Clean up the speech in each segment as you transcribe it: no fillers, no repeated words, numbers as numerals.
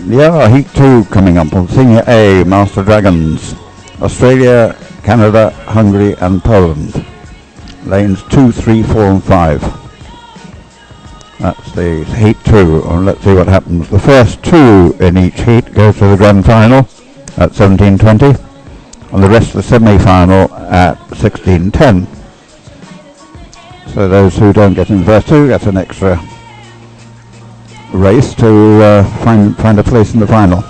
Yeah, Heat 2 coming up on Senior A, Master Dragons. Australia, Canada, Hungary and Poland. Lanes 2, 3, 4 and 5. That's the Heat 2, and let's see what happens. The first two in each heat go to the grand final at 17:20, and the rest of the semi-final at 16:10. So those who don't get in the first two get an extra race to find a place in the final.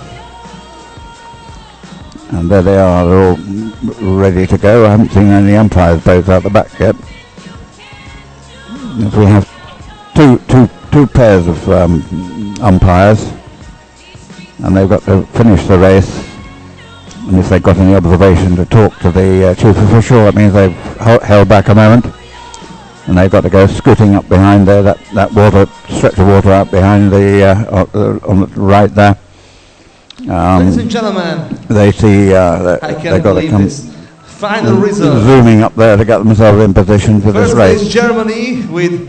And there they are, they're all ready to go. I haven't seen any umpires both out the back yet. If we have two pairs of umpires, and they've got to finish the race, and if they've got any observation to talk to the chief official, that means they've held back a moment, and they've got to go scooting up behind there, that water, stretch of water out behind the on the right there. Ladies and gentlemen, they see they've got to come final result. Zooming up there to get themselves in position for this race. First is Germany with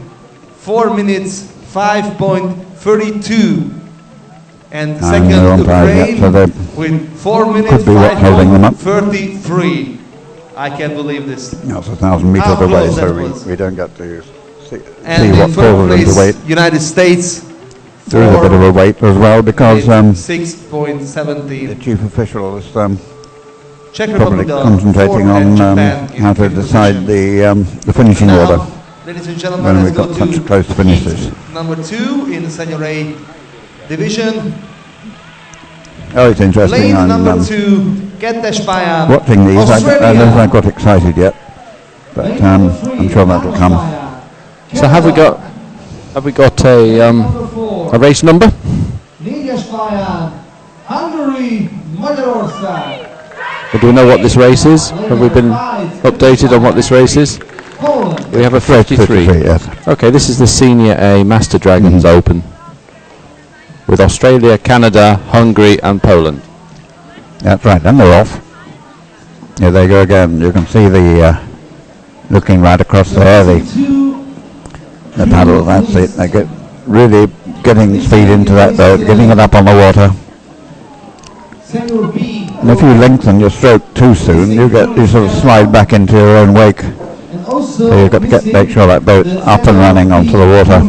4 minutes 5.32, and second Ukraine with 4 minutes 5.33. I can't believe this. That's 1,000 meters away, so we don't get to see what causes them to wait. United States. There is a bit of a wait as well because 6.17. the chief official is Czech probably Republic concentrating on how to decide the finishing order. Ladies and gentlemen, when we've got such close finishes. Number 2 in the Senior A division. Oh, it's interesting. Lane I'm number 2, Kettes pályán, watching these. I don't know if I got excited yet, but I'm sure that'll come. So have we got a race number? Négyes pályán, Hungary, Magyarország. Do we know what this race is? Have we been updated on what this race is? We have a 53. Yes. Okay, this is the Senior A Master Dragons Open with Australia, Canada, Hungary and Poland. That's right, and they're off. Here they go again. You can see the looking right across there, the paddle, that's it. They get really getting speed into that though, getting it up on the water. And if you lengthen your stroke too soon, you sort of slide back into your own wake. So you've got to make sure that boat's up and running onto the water.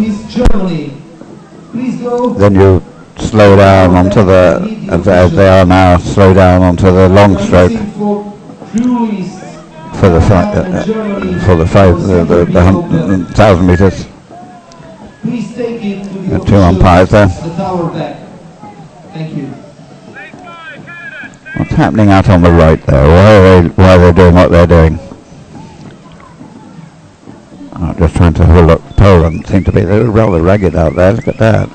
Then you slow down onto the, as they are now, slow down onto the long stroke for the 1,000 meters. Two umpires there. Thank you. What's happening out on the right there? Why are they doing what they're doing? I'm just trying to have a look. Poland seem to be rather ragged out there. Look at that.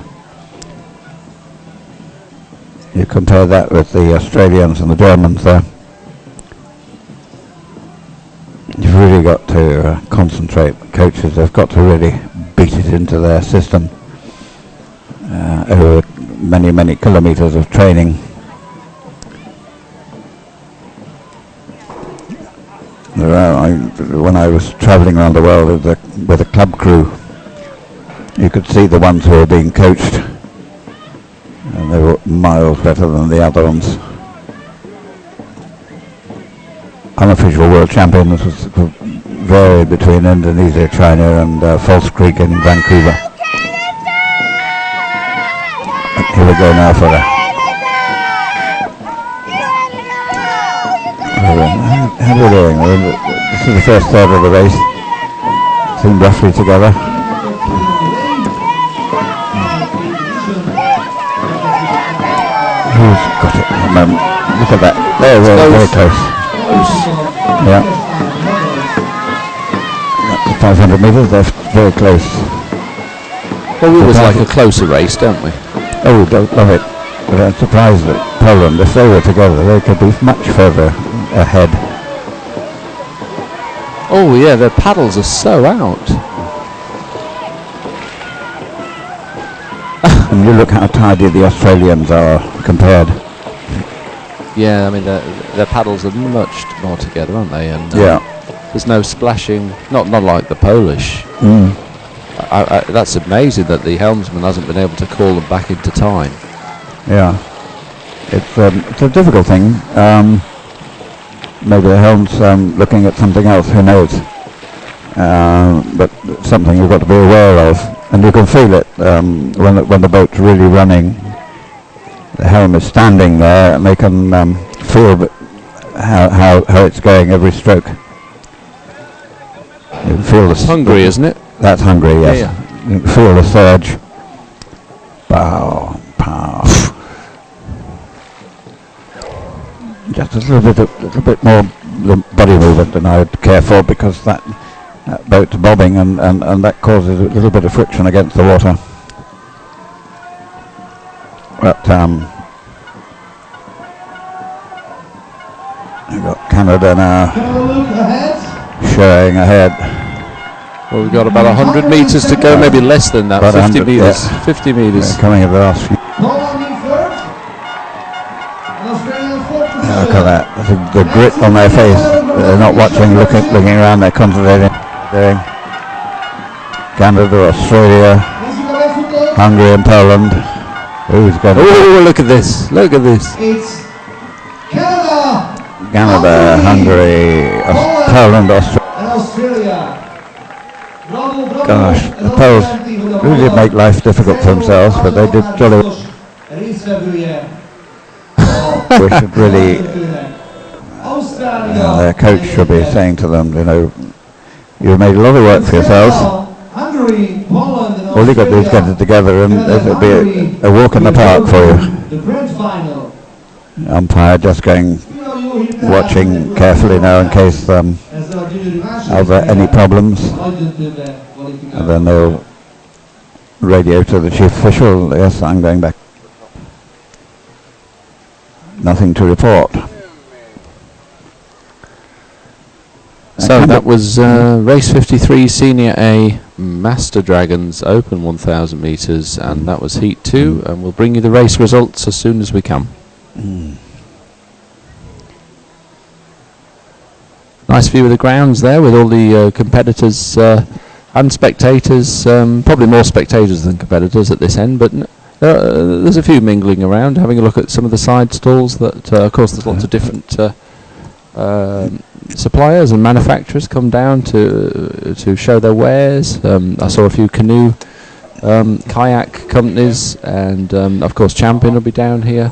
You compare that with the Australians and the Germans there. You've really got to concentrate. Coaches, they've got to really beat it into their system over many, many kilometres of training. When I was travelling around the world with a club crew, you could see the ones who were being coached, and they were miles better than the other ones. Unofficial world champions vary between Indonesia, China and False Creek in Vancouver. Here we go now for how are we doing? This is the first third of the race. Seem roughly together. Who's got it at the moment? Look at that. They're very close. Yeah. That's 500 metres, they're very close. Well, we always like a closer race, don't we? Oh, love it. But I'm surprised that Poland, if they were together, they could be much further ahead. Oh yeah, their paddles are so out. And you look how tidy the Australians are compared. Yeah, I mean their paddles are much more together, aren't they? And there's no splashing, not like the Polish. Mm. That's amazing that the helmsman hasn't been able to call them back into time. Yeah. it's a difficult thing. Maybe the helm's looking at something else, who knows? But it's something you've got to be aware of, and you can feel it when the boat's really running. The helm is standing there, and they can feel how it's going every stroke. You can feel the Hungary, isn't it? That's Hungary, yes. Yeah. You can feel the surge. Pow, pow. Just a little bit more the body movement than I would care for, because that boat's bobbing and that causes a little bit of friction against the water. But we've got Canada now showing ahead. Well, we've got about 100 metres to go, maybe less than that. 50 metres. Yeah. 50 metres. Yeah, coming at the last few. Look at that, the grit on their face. They're not watching, looking around, they're concentrating. Canada, Australia, Hungary and Poland. Who's got it? Oh, look at this, look at this. It's Canada, Hungary, Poland, Australia. Gosh, the Poles really make life difficult for themselves, but they did jolly well. We should really, their coach should be saying to them, you know, you've made a lot of work for yourselves. All you've got to do is get it together, and it'll be a walk in the park for you. Umpire just going, watching carefully now in case are there any problems, and then they'll radio to the chief official. Yes, I'm going back. Nothing to report. So that was race 53 Senior A Master Dragons Open 1000 metres, and that was heat 2, and we'll bring you the race results as soon as we can. Nice view of the grounds there with all the competitors and spectators, probably more spectators than competitors at this end, but there's a few mingling around, having a look at some of the side stalls that, of course, there's lots of different suppliers and manufacturers come down to show their wares. I saw a few canoe, kayak companies, and of course Champion will be down here.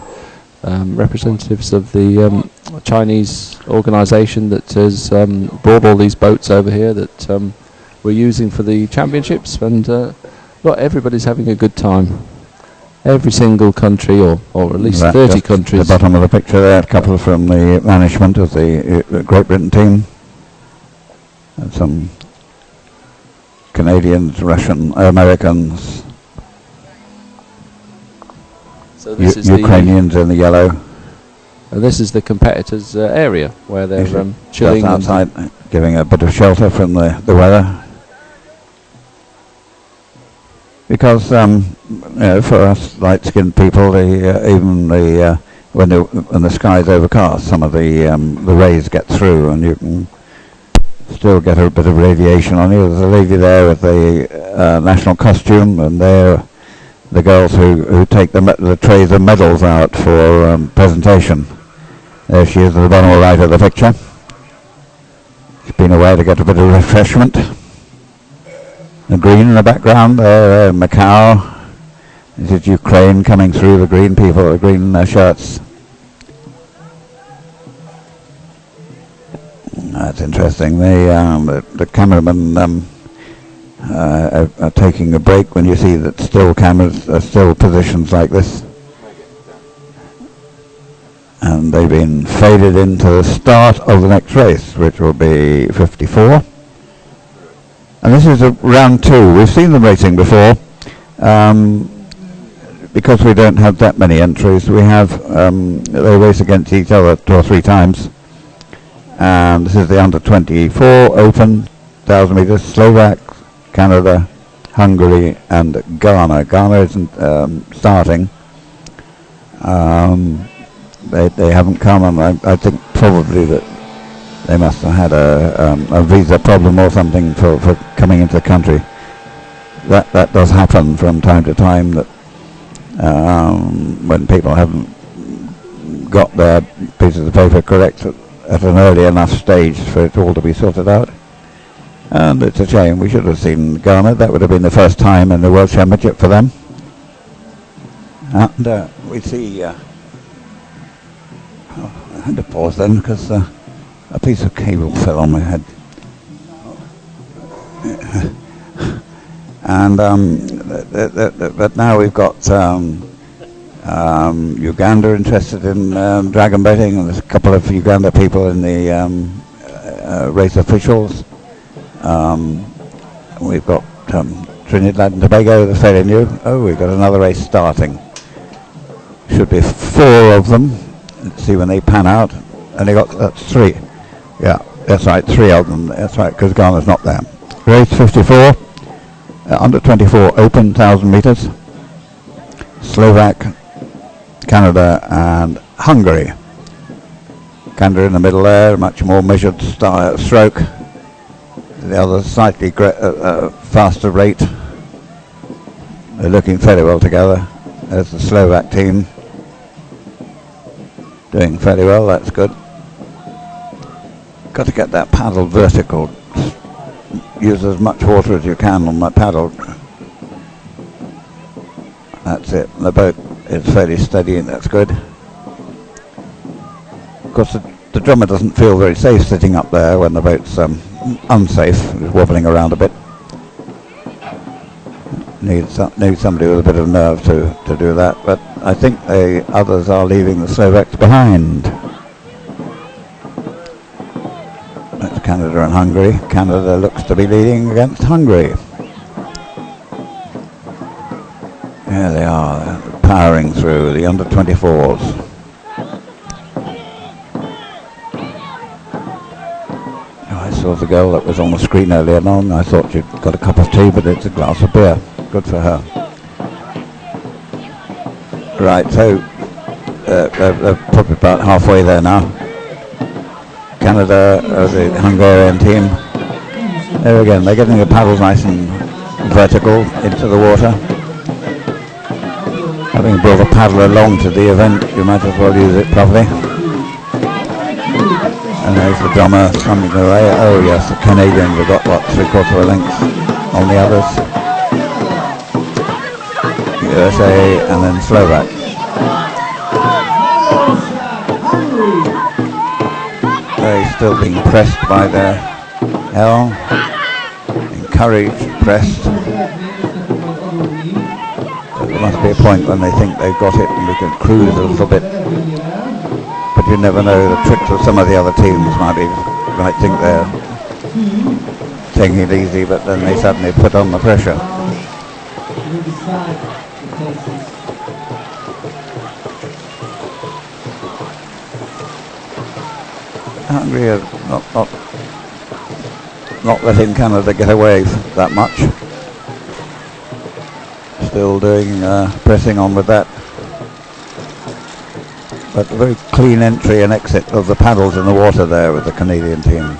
Representatives of the Chinese organisation that has brought all these boats over here that we're using for the championships, and look, everybody's having a good time. Every single country, or at least 30 countries. At the bottom of the picture there, a couple from the management of the Great Britain team, and some Canadians, Russian, Americans, so this is Ukrainians in the yellow. This is the competitors' area where they're chilling just outside, giving a bit of shelter from the weather. Because for us light-skinned people, even when the sky's overcast, some of the rays get through, and you can still get a bit of radiation on you. There's a lady there with the national costume, and they're the girls who take the trays of medals out for presentation. There she is at the bottom right of the picture. She's been away to get a bit of refreshment. The green in the background there, Macau. This is Ukraine coming through, the green people, the green shirts. That's interesting. The cameramen are taking a break when you see that still cameras are still positions like this. And they've been faded into the start of the next race, which will be 54. And this is round 2. We've seen them racing before. Because we don't have that many entries, we have they race against each other 2 or 3 times. And this is the under 24 Open 1000 meters. Slovak, Canada, Hungary, and Ghana. Ghana isn't starting. They haven't come, and I think probably that they must have had a visa problem or something for coming into the country. That does happen from time to time, that when people haven't got their pieces of paper correct at an early enough stage for it all to be sorted out. And it's a shame. We should have seen Ghana. That would have been the first time in the World Championship for them. And we see... I had to pause then because a piece of cable fell on my head. And but now we've got Uganda interested in dragon boating, and there's a couple of Uganda people in the race officials. We've got Trinidad and Tobago, they're fairly new. Oh, we've got another race starting. Should be 4 of them. Let's see when they pan out. And they got, that's 3. Yeah, that's right, 3 of them. That's right, because Ghana's not there. Race 54, under 24 open 1,000 meters. Slovak, Canada and Hungary. Canada in the middle there, much more measured stroke. The other slightly faster rate. They're looking fairly well together. There's the Slovak team. Doing fairly well, that's good. Got to get that paddle vertical. Use as much water as you can on that paddle. That's it. The boat is fairly steady and that's good. Of course the drummer doesn't feel very safe sitting up there when the boat's unsafe, it's wobbling around a bit. Needs somebody with a bit of nerve to do that, but I think the others are leaving the Slovaks behind. That's Canada and Hungary. Canada looks to be leading against Hungary. There they are, powering through the under 24s. I saw the girl that was on the screen earlier on. I thought she'd got a cup of tea, but it's a glass of beer. Good for her. Right, so they're probably about halfway there now. Canada, the Hungarian team. There again, they're getting the paddles nice and vertical into the water. Having brought a paddle along to the event, you might as well use it properly. And there's the drummer coming away. Oh yes, the Canadians have got what, 3/4 of a length on the others. USA and then Slovak. They're still being pressed by their helm. Encouraged, pressed. There must be a point when they think they've got it and we can cruise a little bit. But you never know, the tricks of some of the other teams might think they're taking it easy, but then they suddenly put on the pressure. Hungary are not letting Canada get away that much. Still doing pressing on with that. But a very clean entry and exit of the paddles in the water there with the Canadian team.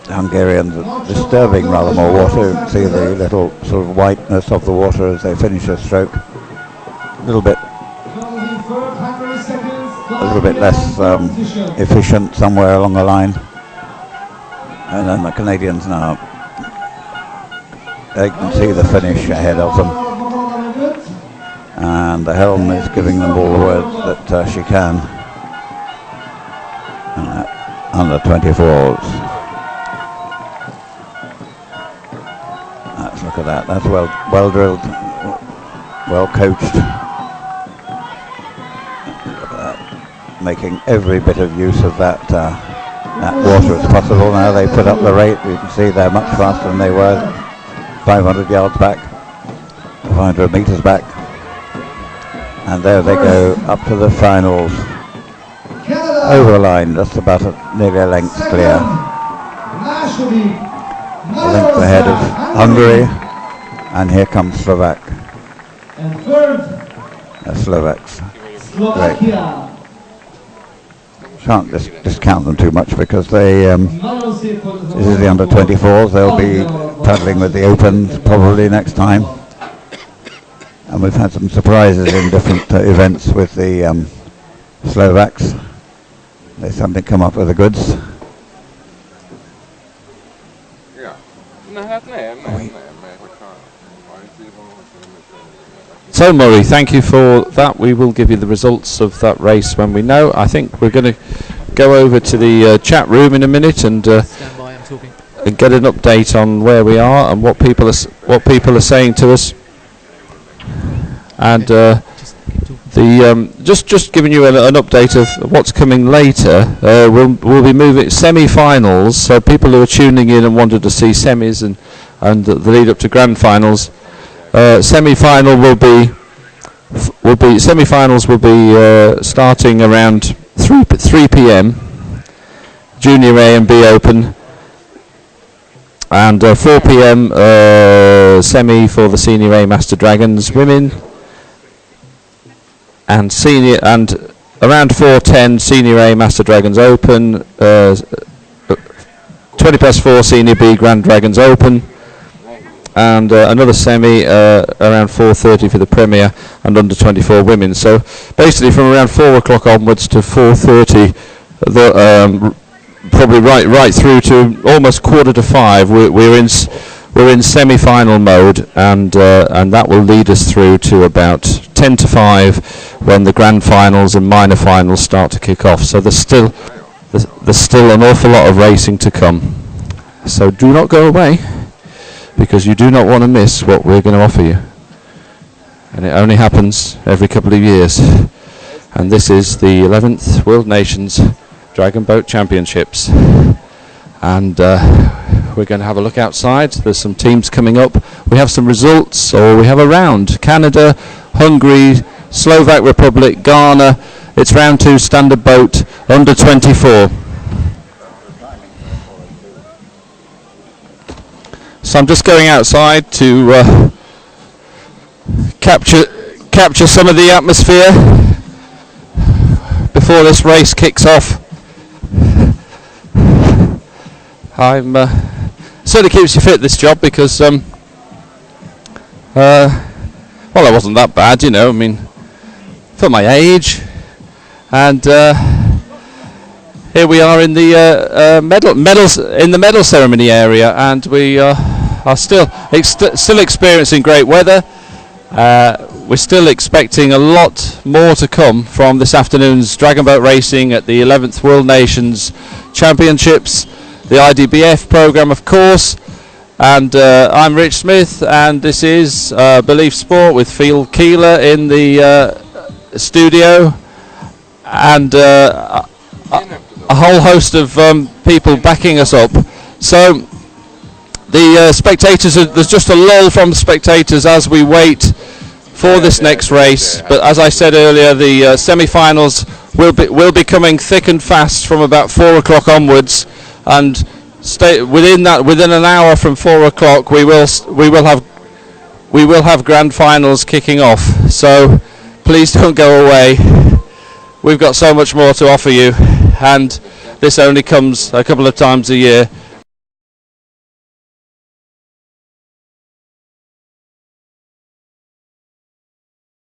The Hungarians are disturbing rather more water. You can see the little sort of whiteness of the water as they finish their stroke. A little bit less efficient somewhere along the line. And then the Canadians now, they can see the finish ahead of them. And the helm is giving them all the words that she can. Under 24s. Let's look at that. That's well drilled, well coached. Look at that. Making every bit of use of that water as possible. Now they put up the rate. You can see they're much faster than they were. 500 yards back, 500 meters back. And there they go up to the finals. Over the line, just about nearly a length clear. A length ahead of Hungary, and here comes Slovak. And third, Slovaks. Great. Can't discount them too much because they this is the under 24s. They'll be paddling with the opens probably next time. And we've had some surprises in different events with the Slovaks. They suddenly come up with the goods. So Murray, thank you for that. We will give you the results of that race when we know. I think we're going to go over to the chat room in a minute and stand by, I'm talking. And get an update on where we are and what people are saying to us. And just giving you an update of what's coming later. We'll be moving semi-finals. So people who are tuning in and wanted to see semis and the lead up to grand finals. Semi-final semi-finals will be starting around 3 p.m. Junior A and B Open, and 4 p.m. Semi for the Senior A Master Dragons women, and senior, and around 4:10 Senior A Master Dragons Open, 20+4 Senior B Grand Dragons Open, and another semi around 4:30 for the Premier and under 24 women. So basically from around 4 o'clock onwards to 4:30, probably right through to almost 4:45, we're in semi-final mode, and that will lead us through to about 10 to 5 when the grand finals and minor finals start to kick off. So there's still an awful lot of racing to come. So do not go away, because you do not want to miss what we're going to offer you. And it only happens every couple of years. And this is the 11th World Nations Dragon Boat Championships. And we're going to have a look outside. There's some teams coming up. We have some results, or we have a round. Canada, Hungary, Slovak Republic, Ghana. It's round 2 standard boat, under 24. So I'm just going outside to capture some of the atmosphere before this race kicks off. Certainly keeps you fit, this job, because well, it wasn't that bad, you know. I mean, for my age, and here we are in the medal ceremony area, and we are still experiencing great weather. We're still expecting a lot more to come from this afternoon's Dragon Boat racing at the 11th World Nations Championships, the IDBF program, of course. And I'm Rich Smith, and this is Belief Sport with Phil Keeler in the studio, and a whole host of people backing us up. So the spectators, there's just a lull from the spectators as we wait for this next race. But as I said earlier, the semi-finals will be coming thick and fast from about 4 o'clock onwards, and within an hour from 4 o'clock we will have grand finals kicking off. So please don't go away. We've got so much more to offer you, and this only comes a couple of times a year.